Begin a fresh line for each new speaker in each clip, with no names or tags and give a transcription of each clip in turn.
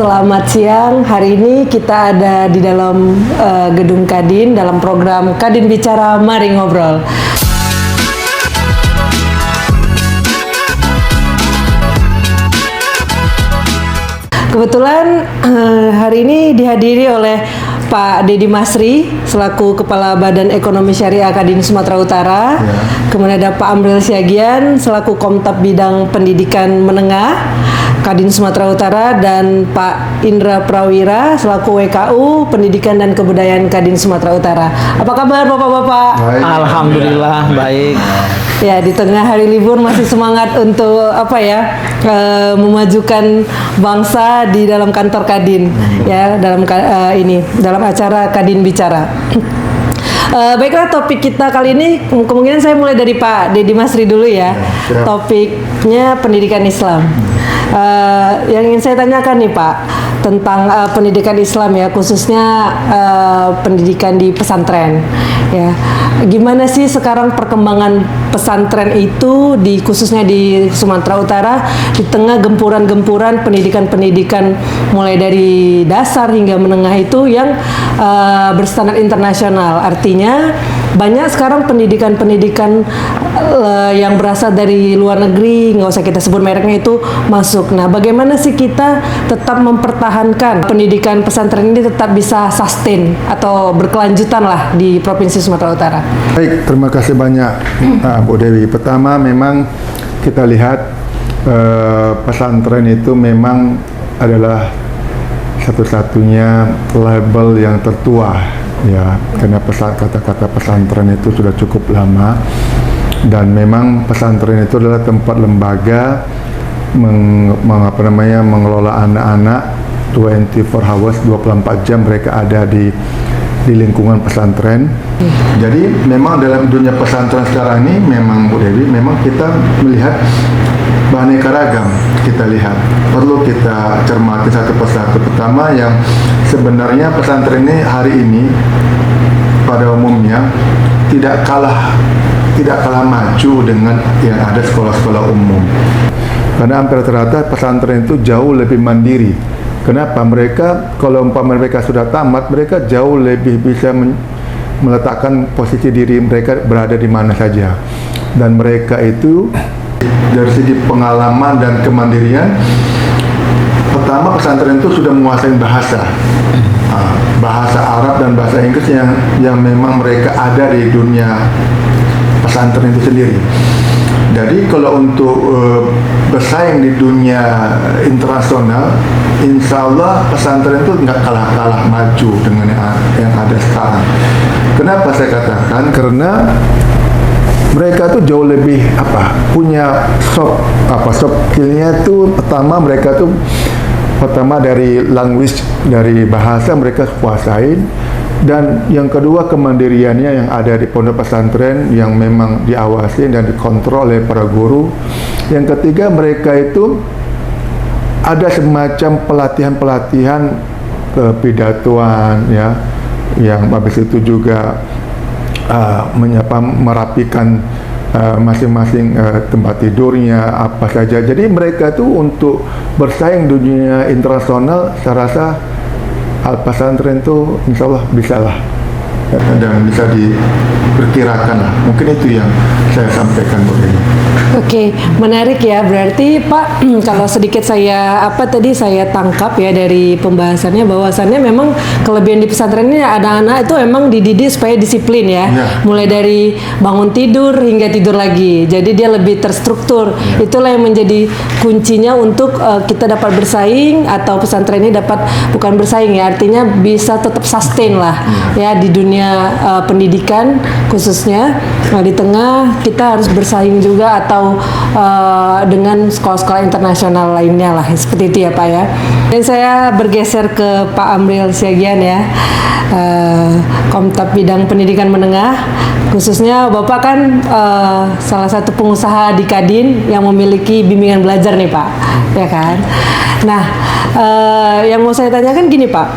Selamat siang, hari ini kita ada di dalam gedung Kadin dalam program Kadin Bicara Mari Ngobrol. Kebetulan hari ini dihadiri oleh Pak Deddy Masri selaku Kepala Badan Ekonomi Syariah Kadin Sumatera Utara. Kemudian ada Pak Amril Siagian selaku Komtab Bidang Pendidikan Menengah Kadin Sumatera Utara, dan Pak Indra Prawira selaku WKU Pendidikan dan Kebudayaan Kadin Sumatera Utara. Apa kabar Bapak-bapak?
Alhamdulillah baik.
Ya, di tengah hari libur masih semangat untuk memajukan bangsa di dalam kantor Kadin, ya, dalam acara Kadin Bicara. Baiklah, topik kita kali ini kemungkinan saya mulai dari Pak Deddy Masri dulu ya. Topiknya pendidikan Islam. Yang ingin saya tanyakan nih Pak tentang pendidikan Islam ya, khususnya pendidikan di pesantren ya. Gimana sih sekarang perkembangan pesantren itu khususnya di Sumatera Utara di tengah gempuran-gempuran pendidikan-pendidikan mulai dari dasar hingga menengah itu yang berstandar internasional. Artinya banyak sekarang pendidikan-pendidikan yang berasal dari luar negeri, nggak usah kita sebut mereknya, itu masuk. Nah, bagaimana sih kita tetap mempertahankan pendidikan pesantren ini tetap bisa sustain atau berkelanjutan lah di Provinsi Sumatera Utara?
Baik, terima kasih banyak Bu Dewi. Pertama, memang kita lihat pesantren itu memang adalah satu-satunya label yang tertua ya, karena kata-kata pesantren itu sudah cukup lama, dan memang pesantren itu adalah tempat lembaga mengelola anak-anak 24 hours, 24 jam mereka ada di lingkungan pesantren. Jadi memang dalam dunia pesantren sekarang ini memang Bu Dewi, memang kita melihat beraneka ragam. Kita lihat, perlu kita cermati satu persatu. Pertama, yang sebenarnya pesantren ini hari ini pada umumnya tidak kalah maju dengan yang ada sekolah-sekolah umum. Karena hampir rata-rata pesantren itu jauh lebih mandiri. Kenapa? Mereka, kalau umpama mereka sudah tamat, mereka jauh lebih bisa meletakkan posisi diri mereka berada di mana saja. Dan mereka itu dari segi pengalaman dan kemandirian, pertama pesantren itu sudah menguasai bahasa Arab dan bahasa Inggris yang memang mereka ada di dunia pesantren itu sendiri. Jadi kalau untuk bersaing di dunia internasional, insya Allah pesantren itu nggak kalah maju dengan yang ada sekarang. Kenapa saya katakan? Karena mereka tuh jauh lebih punya soft skillnya tuh. Pertama dari language, dari bahasa mereka kuasain. Dan yang kedua, kemandiriannya yang ada di pondok pesantren yang memang diawasi dan dikontrol oleh para guru. Yang ketiga, mereka itu ada semacam pelatihan-pelatihan kepidatuan ya, yang habis itu juga merapikan masing-masing tempat tidurnya apa saja. Jadi mereka itu untuk bersaing dunia internasional, saya rasa pesantren itu insya Allah bisa lah dan bisa diperkirakan lah. Mungkin itu yang saya sampaikan Bu Dewi.
Oke, menarik ya. Berarti Pak, kalau sedikit saya tangkap ya dari pembahasannya, bahwasannya memang kelebihan di pesantren ini anak-anak itu emang dididik supaya disiplin ya. Mulai dari bangun tidur hingga tidur lagi. Jadi dia lebih terstruktur. Itulah yang menjadi kuncinya untuk kita dapat bersaing, atau pesantren ini dapat bukan bersaing ya, artinya bisa tetap sustain lah ya di dunia pendidikan khususnya. Nah, di tengah kita harus bersaing juga atau dengan sekolah-sekolah internasional lainnya lah, seperti itu ya Pak ya. Dan saya bergeser ke Pak Amril Siagian ya, Komtab Bidang Pendidikan Menengah, khususnya Bapak kan salah satu pengusaha di Kadin yang memiliki bimbingan belajar nih Pak, ya kan. Nah, yang mau saya tanyakan gini Pak,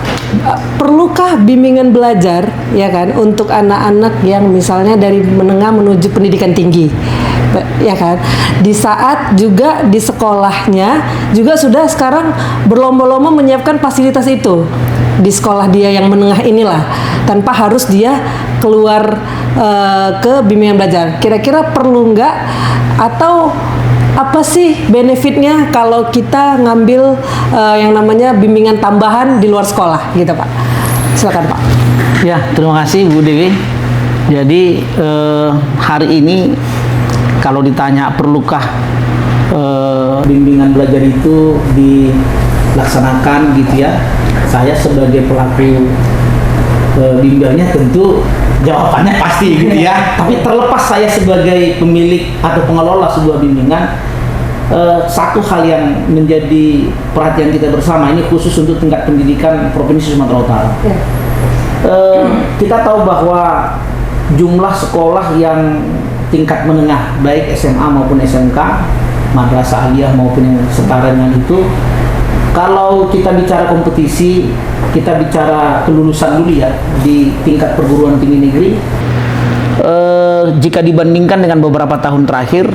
perlukah bimbingan belajar ya kan untuk anak-anak yang misalnya dari menengah menuju pendidikan tinggi? ya kan? Di saat juga di sekolahnya juga sudah sekarang berlomba-lomba menyiapkan fasilitas itu di sekolah dia yang menengah inilah, tanpa harus dia keluar ke bimbingan belajar. Kira-kira perlu nggak, atau apa sih benefitnya kalau kita ngambil yang namanya bimbingan tambahan di luar sekolah gitu Pak? Silakan Pak.
Ya, terima kasih Bu Dewi. Jadi hari ini kalau ditanya perlukah bimbingan belajar itu dilaksanakan gitu ya, saya sebagai pelaku bimbingannya tentu jawabannya pasti gitu ya. Tapi terlepas saya sebagai pemilik atau pengelola sebuah bimbingan, satu hal yang menjadi perhatian kita bersama ini khusus untuk tingkat pendidikan Provinsi Sumatera Utara.
Ya.
Kita tahu bahwa jumlah sekolah yang tingkat menengah baik SMA maupun SMK, madrasah aliyah maupun yang setara dengan itu, kalau kita bicara kompetisi, kita bicara kelulusan dulu ya di tingkat perguruan tinggi negeri, jika dibandingkan dengan beberapa tahun terakhir,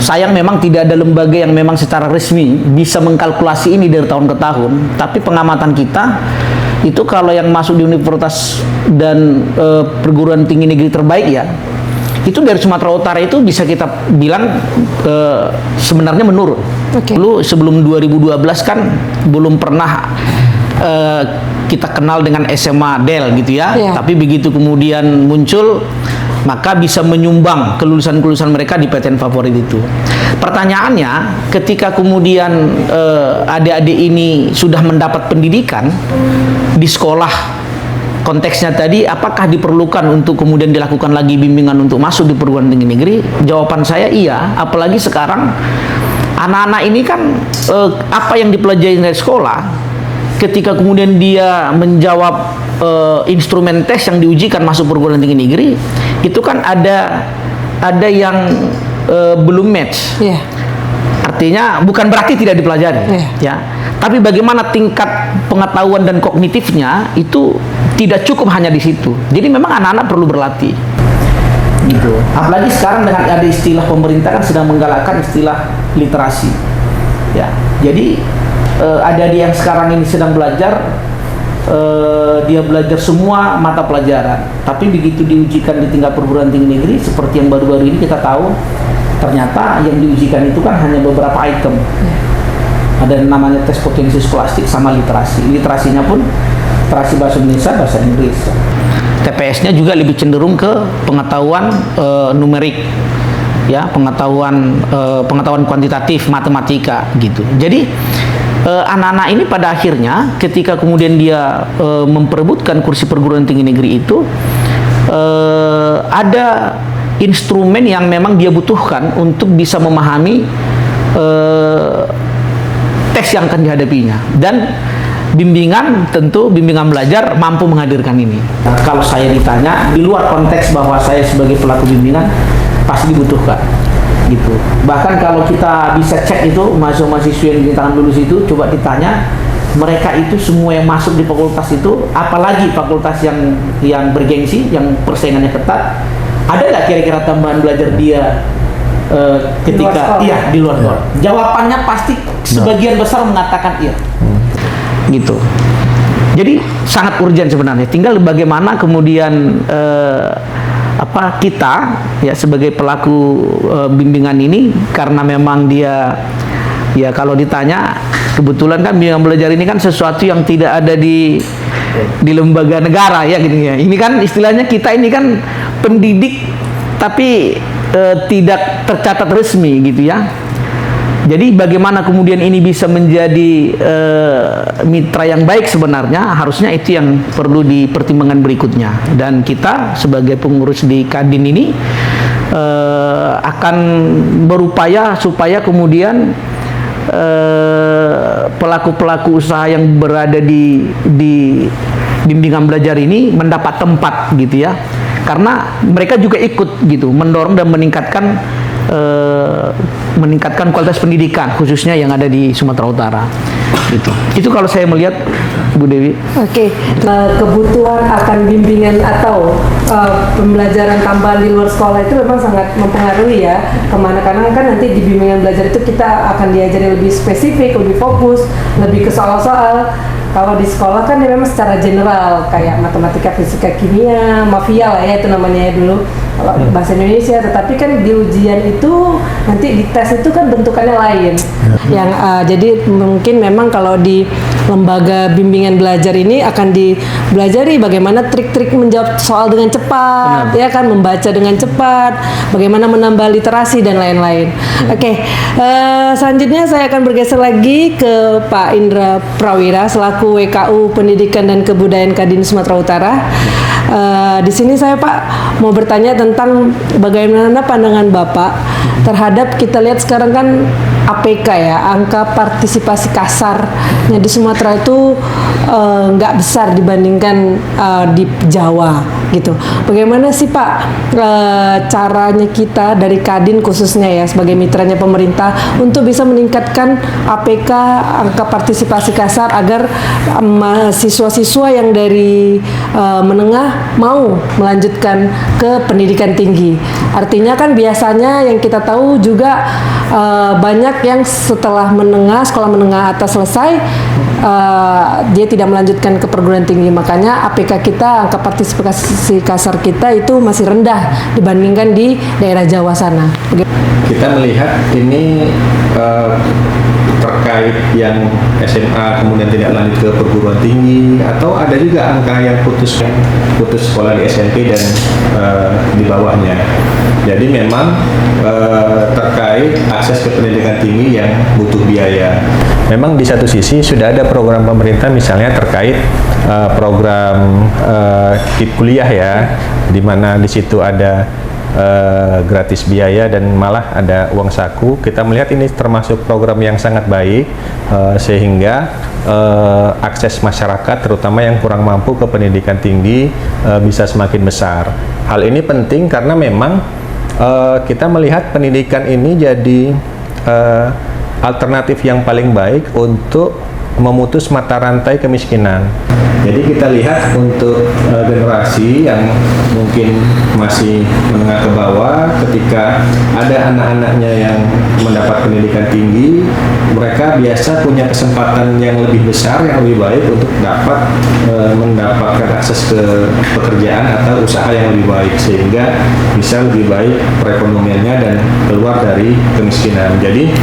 sayang memang tidak ada lembaga yang memang secara resmi bisa mengkalkulasi ini dari tahun ke tahun. Tapi pengamatan kita itu kalau yang masuk di universitas dan perguruan tinggi negeri terbaik ya, itu dari Sumatera Utara itu bisa kita bilang sebenarnya menurun. Dulu sebelum 2012 kan belum pernah kita kenal dengan SMA Del gitu ya. Tapi begitu kemudian muncul, maka bisa menyumbang kelulusan-kelulusan mereka di PTN favorit itu. Pertanyaannya, ketika kemudian adik-adik ini sudah mendapat pendidikan di sekolah, konteksnya tadi, apakah diperlukan untuk kemudian dilakukan lagi bimbingan untuk masuk di perguruan tinggi negeri? Jawaban saya iya, apalagi sekarang anak-anak ini kan apa yang dipelajari dari sekolah, ketika kemudian dia menjawab instrumen tes yang diujikan masuk perguruan tinggi negeri, itu kan ada yang belum match. Artinya bukan berarti tidak dipelajari, ya. Tapi bagaimana tingkat pengetahuan dan kognitifnya itu tidak cukup hanya di situ. Jadi memang anak-anak perlu berlatih. Gitu. Apalagi sekarang dengan ada istilah pemerintah kan sedang menggalakkan istilah literasi. Ya. Jadi adik-adik yang sekarang ini sedang belajar, dia belajar semua mata pelajaran. Tapi begitu diujikan di tingkat perguruan tinggi negeri, seperti yang baru-baru ini kita tahu, ternyata yang diujikan itu kan hanya beberapa item. Ada yang namanya tes potensi skolastik sama literasi. Literasinya pun literasi bahasa Indonesia, bahasa Inggris. TPS-nya juga lebih cenderung ke pengetahuan numerik, ya, pengetahuan kuantitatif, matematika gitu. Jadi anak-anak ini pada akhirnya ketika kemudian dia memperebutkan kursi perguruan tinggi negeri itu, ada instrumen yang memang dia butuhkan untuk bisa memahami tes yang akan dihadapinya, dan bimbingan, tentu bimbingan belajar mampu menghadirkan ini. Nah, kalau saya ditanya di luar konteks bahwa saya sebagai pelaku bimbingan, pasti dibutuhkan gitu. Bahkan kalau kita bisa cek itu mahasiswa-mahasiswa yang dinyatakan lulus itu, coba ditanya mereka itu semua yang masuk di fakultas itu, apalagi fakultas yang bergengsi, yang persaingannya ketat, ada nggak kira-kira tambahan belajar dia ketika di luar sekolah? Jawabannya pasti sebagian besar mengatakan iya. Gitu. Jadi sangat urgent sebenarnya. Tinggal bagaimana kemudian kita ya sebagai pelaku bimbingan ini, karena memang dia ya kalau ditanya, kebetulan kan bimbingan belajar ini kan sesuatu yang tidak ada di lembaga negara ya gitu ya. Ini kan istilahnya kita ini kan pendidik tapi tidak tercatat resmi gitu ya. Jadi bagaimana kemudian ini bisa menjadi mitra yang baik, sebenarnya harusnya itu yang perlu dipertimbangkan berikutnya. Dan kita sebagai pengurus di Kadin ini akan berupaya supaya kemudian pelaku-pelaku usaha yang berada di bimbingan belajar ini mendapat tempat gitu ya. Karena mereka juga ikut gitu mendorong dan meningkatkan meningkatkan kualitas pendidikan khususnya yang ada di Sumatera Utara. Itu kalau saya melihat, Bu Dewi.
Oke, kebutuhan akan bimbingan atau pembelajaran tambahan di luar sekolah itu memang sangat mempengaruhi ya kemana, karena kan nanti di bimbingan belajar itu kita akan diajari lebih spesifik, lebih fokus, lebih ke soal-soal. Kalau di sekolah kan dia memang secara general kayak matematika, fisika, kimia, mafia lah ya itu namanya ya dulu, kalau bahasa Indonesia. Tetapi kan di ujian itu nanti di tes itu kan bentukannya lain. Yang jadi mungkin memang kalau di lembaga bimbingan belajar ini akan dibelajari bagaimana trik-trik menjawab soal dengan cepat, ya kan, membaca dengan cepat, bagaimana menambah literasi dan lain-lain. Oke, selanjutnya saya akan bergeser lagi ke Pak Indra Prawira selaku WKU Pendidikan dan Kebudayaan Kadin Sumatera Utara. Di sini saya Pak mau bertanya tentang bagaimana pandangan Bapak terhadap, kita lihat sekarang kan APK ya, angka partisipasi kasarnya di Sumatera itu nggak besar dibandingkan di Jawa gitu. Bagaimana sih Pak caranya kita dari Kadin khususnya ya sebagai mitranya pemerintah untuk bisa meningkatkan APK, angka partisipasi kasar, agar siswa-siswa yang dari menengah mau melanjutkan ke pendidikan tinggi. Artinya kan biasanya yang kita tahu juga banyak yang setelah sekolah menengah atas selesai, dia tidak melanjutkan ke perguruan tinggi. Makanya APK kita, angka partisipasi kasar kita itu masih rendah dibandingkan di daerah Jawa sana.
Kita melihat ini terkait yang SMA kemudian tidak lanjut ke perguruan tinggi, atau ada juga angka yang putus sekolah di SMP dan di bawahnya. Jadi memang terkait akses ke pendidikan tinggi yang butuh biaya. Memang di satu sisi sudah ada program pemerintah misalnya terkait program KIP kuliah ya, di mana di situ ada gratis biaya dan malah ada uang saku. Kita melihat ini termasuk program yang sangat baik, sehingga akses masyarakat terutama yang kurang mampu ke pendidikan tinggi bisa semakin besar. Hal ini penting karena memang kita melihat pendidikan ini jadi alternatif yang paling baik untuk memutus mata rantai kemiskinan. Jadi kita lihat untuk generasi yang mungkin masih menengah ke bawah, ketika ada anak-anaknya yang mendapat pendidikan tinggi, mereka biasa punya kesempatan yang lebih besar, yang lebih baik untuk dapat mendapatkan akses ke pekerjaan atau usaha yang lebih baik, sehingga bisa lebih baik perekonomiannya dan keluar dari kemiskinan. Jadi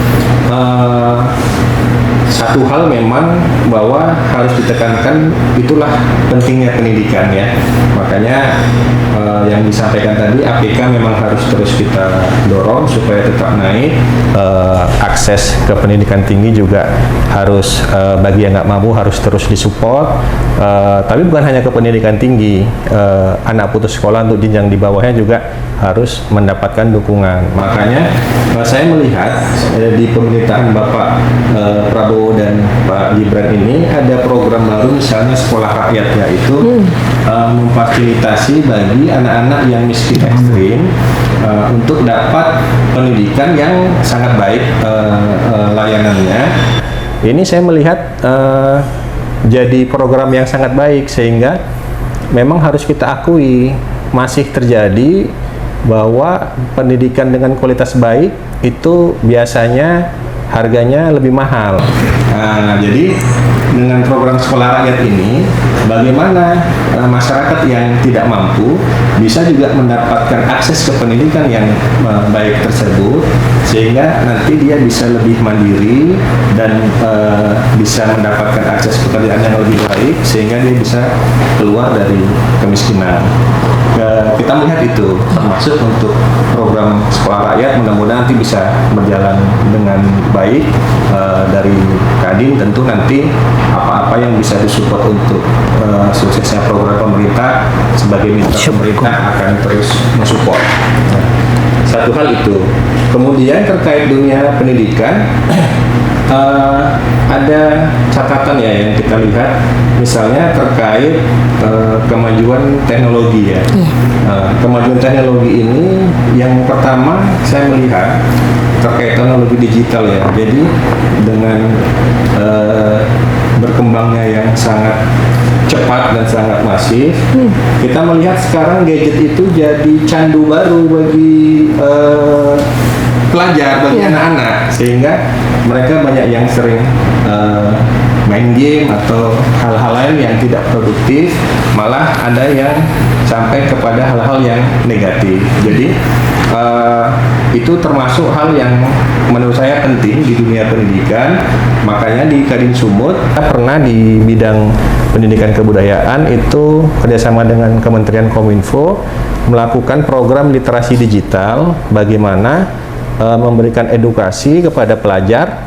satu hal memang bahwa harus ditekankan, itulah pentingnya pendidikan ya. Makanya yang disampaikan tadi, APK memang harus terus kita dorong supaya tetap naik. Akses ke pendidikan tinggi juga harus, bagi yang nggak mampu harus terus disupport. Tapi bukan hanya ke pendidikan tinggi, anak putus sekolah untuk jenjang di bawahnya juga harus mendapatkan dukungan. Makanya saya melihat di pemerintahan Bapak Prabowo dan Pak Gibran ini ada program baru, misalnya sekolah rakyat, yaitu memfasilitasi bagi anak-anak yang miskin ekstrim untuk dapat pendidikan yang sangat baik layanannya. Ini saya melihat jadi program yang sangat baik, sehingga memang harus kita akui masih terjadi bahwa pendidikan dengan kualitas baik itu biasanya harganya lebih mahal. Nah, jadi dengan program sekolah rakyat ini, bagaimana masyarakat yang tidak mampu bisa juga mendapatkan akses ke pendidikan yang baik tersebut, sehingga nanti dia bisa lebih mandiri dan bisa mendapatkan akses pekerjaan yang lebih baik, sehingga dia bisa keluar dari kemiskinan. Kita melihat itu termasuk untuk program sekolah rakyat, mudah-mudahan nanti bisa berjalan dengan baik. Dari Kadin tentu nanti apa-apa yang bisa disupport untuk suksesnya program pemerintah, sebagai mitra pemerintah akan terus mensupport. Satu hal itu. Kemudian terkait dunia pendidikan, ada catatan ya yang kita lihat, misalnya terkait kemajuan teknologi ya. Kemajuan teknologi ini yang pertama saya melihat terkait teknologi digital ya. Jadi dengan berkembangnya yang sangat cepat dan sangat masif, kita melihat sekarang gadget itu jadi candu baru bagi pelajar, bagi anak-anak, sehingga mereka banyak yang sering main game atau hal-hal lain yang tidak produktif, malah ada yang sampai kepada hal-hal yang negatif. Jadi itu termasuk hal yang menurut saya penting di dunia pendidikan. Makanya di Kadin Sumut kita pernah di bidang pendidikan kebudayaan itu kerjasama dengan Kementerian Kominfo melakukan program literasi digital, bagaimana memberikan edukasi kepada pelajar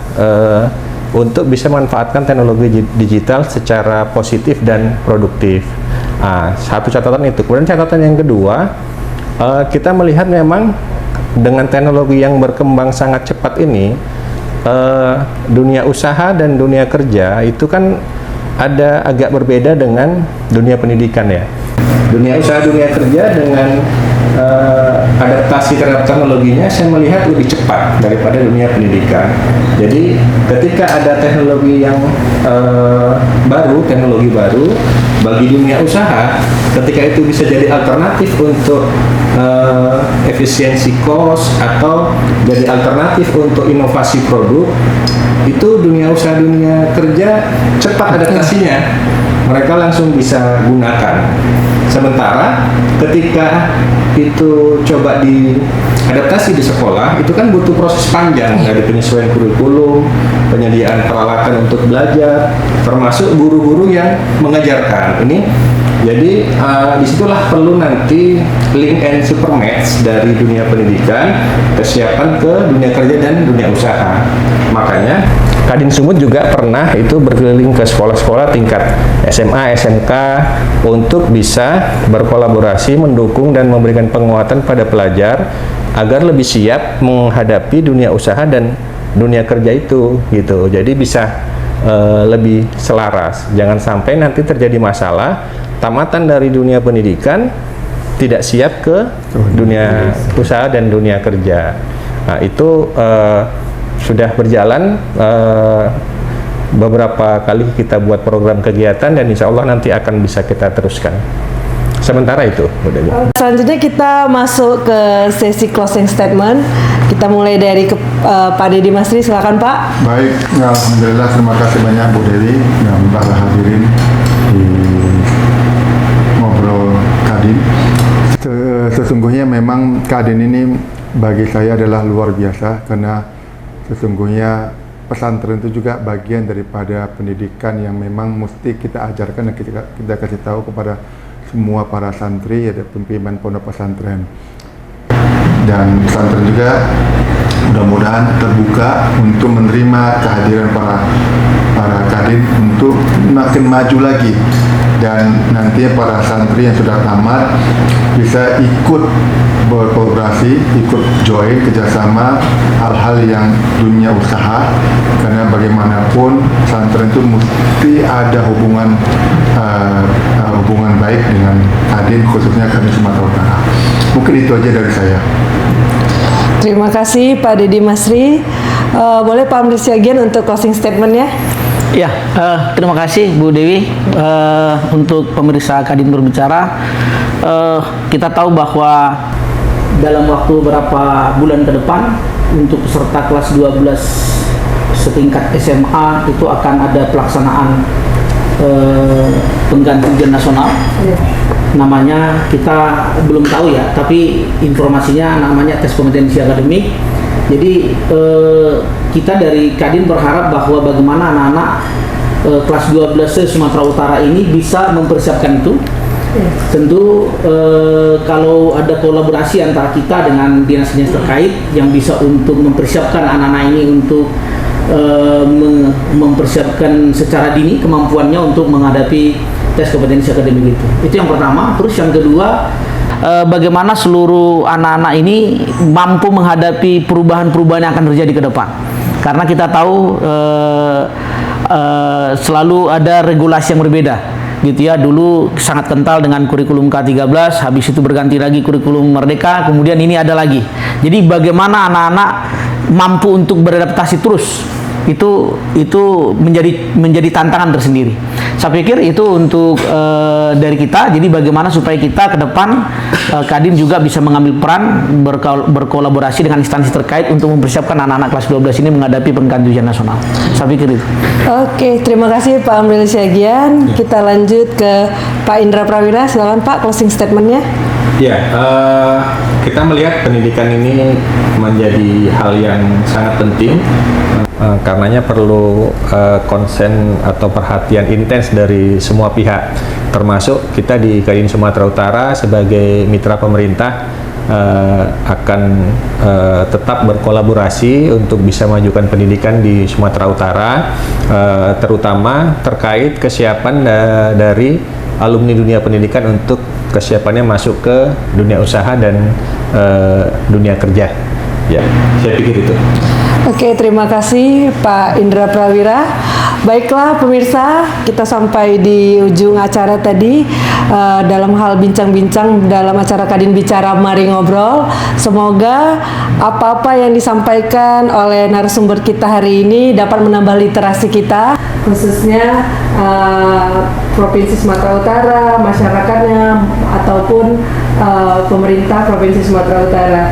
untuk bisa memanfaatkan teknologi digital secara positif dan produktif. Satu catatan itu. Kemudian catatan yang kedua, kita melihat memang dengan teknologi yang berkembang sangat cepat ini, dunia usaha dan dunia kerja itu kan ada agak berbeda dengan dunia pendidikan ya. Dunia usaha, dunia kerja dengan adaptasi terhadap teknologinya saya melihat lebih cepat daripada dunia pendidikan. Jadi ketika ada teknologi yang baru, teknologi baru bagi dunia usaha, ketika itu bisa jadi alternatif untuk efisiensi cost atau jadi alternatif untuk inovasi produk, itu dunia usaha, dunia kerja cepat adaptasinya. Mereka langsung bisa gunakan. Sementara ketika itu coba diadaptasi di sekolah, itu kan butuh proses panjang dari penyesuaian kurikulum, penyediaan peralatan untuk belajar, termasuk guru-guru yang mengajarkan. Jadi disitulah perlu nanti link and super match dari dunia pendidikan, kesiapan ke dunia kerja dan dunia usaha. Makanya Kadin Sumut juga pernah itu berkeliling ke sekolah-sekolah tingkat SMA, SMK untuk bisa berkolaborasi, mendukung dan memberikan penguatan pada pelajar agar lebih siap menghadapi dunia usaha dan dunia kerja itu gitu. Jadi bisa lebih selaras. Jangan sampai nanti terjadi masalah tamatan dari dunia pendidikan tidak siap ke dunia usaha dan dunia kerja. Nah, itu sudah berjalan beberapa kali kita buat program kegiatan dan insya Allah nanti akan bisa kita teruskan. Sementara itu.
Selanjutnya kita masuk ke sesi closing statement. Kita mulai dari Pak Deddy Masri, silakan Pak.
Baik, ya, alhamdulillah, terima kasih banyak Bu Dewi yang telah hadirin di ngobrol Kadin. Sesungguhnya memang Kadin ini bagi saya adalah luar biasa karena sesungguhnya pesantren itu juga bagian daripada pendidikan yang memang mesti kita ajarkan dan kita kasih tahu kepada semua para santri, ada pimpinan pondok pesantren. Dan pesantren juga mudah-mudahan terbuka untuk menerima kehadiran para kadin untuk makin maju lagi, dan nantinya para santri yang sudah tamat bisa ikut berkolaborasi, ikut join kerjasama hal-hal yang dunia usaha, karena bagaimanapun pesantren itu mesti ada hubungan baik dengan kadin, khususnya Kadin Sumatera Utara. Mungkin itu aja dari saya.
Terima kasih Pak Deddy Masri. Boleh Pak Amri Siagian untuk closing statement-nya?
Ya, terima kasih Bu Dewi untuk pemirsa Kadin Berbicara. Kita tahu bahwa dalam waktu beberapa bulan ke depan untuk peserta kelas 12 setingkat SMA itu akan ada pelaksanaan pengganti ujian nasional. Namanya kita belum tahu ya, tapi informasinya namanya tes kompetensi akademik. Jadi kita dari Kadin berharap bahwa bagaimana anak-anak kelas 12 Sumatera Utara ini bisa mempersiapkan itu. Tentu kalau ada kolaborasi antara kita dengan dinas-dinas terkait yang bisa untuk mempersiapkan anak-anak ini untuk mempersiapkan secara dini kemampuannya untuk menghadapi tes kompetensi akademik itu yang pertama. Terus yang kedua, bagaimana seluruh anak-anak ini mampu menghadapi perubahan-perubahan yang akan terjadi ke depan. Karena kita tahu selalu ada regulasi yang berbeda gitu ya. Dulu sangat kental dengan kurikulum K13, habis itu berganti lagi kurikulum Merdeka, kemudian ini ada lagi. Jadi bagaimana anak-anak mampu untuk beradaptasi terus, itu menjadi tantangan tersendiri. Saya pikir itu untuk dari kita. Jadi bagaimana supaya kita ke depan Kadin juga bisa mengambil peran berkolaborasi dengan instansi terkait untuk mempersiapkan anak-anak kelas 12 ini menghadapi pemilihan ujian nasional. Saya pikir itu.
Oke, terima kasih Pak Amril Syagian. Kita lanjut ke Pak Indra Prawira. Silakan Pak, closing statementnya.
Ya, kita melihat pendidikan ini menjadi hal yang sangat penting. Karenanya perlu konsen atau perhatian intens dari semua pihak, termasuk kita di Kadin Sumatera Utara sebagai mitra pemerintah akan tetap berkolaborasi untuk bisa memajukan pendidikan di Sumatera Utara, terutama terkait kesiapan dari alumni dunia pendidikan untuk kesiapannya masuk ke dunia usaha dan dunia kerja. Ya, saya pikir itu.
Oke, terima kasih Pak Indra Prawira. Baiklah pemirsa, kita sampai di ujung acara tadi dalam hal bincang-bincang dalam acara Kadin Bicara Mari Ngobrol. Semoga apa-apa yang disampaikan oleh narasumber kita hari ini dapat menambah literasi kita, khususnya Provinsi Sumatera Utara, masyarakatnya, ataupun pemerintah Provinsi Sumatera Utara.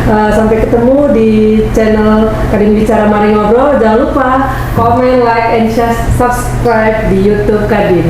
Sampai ketemu di channel Kadin Bicara Mari Ngobrol. Jangan lupa komen, like, and share, subscribe di YouTube Kadin.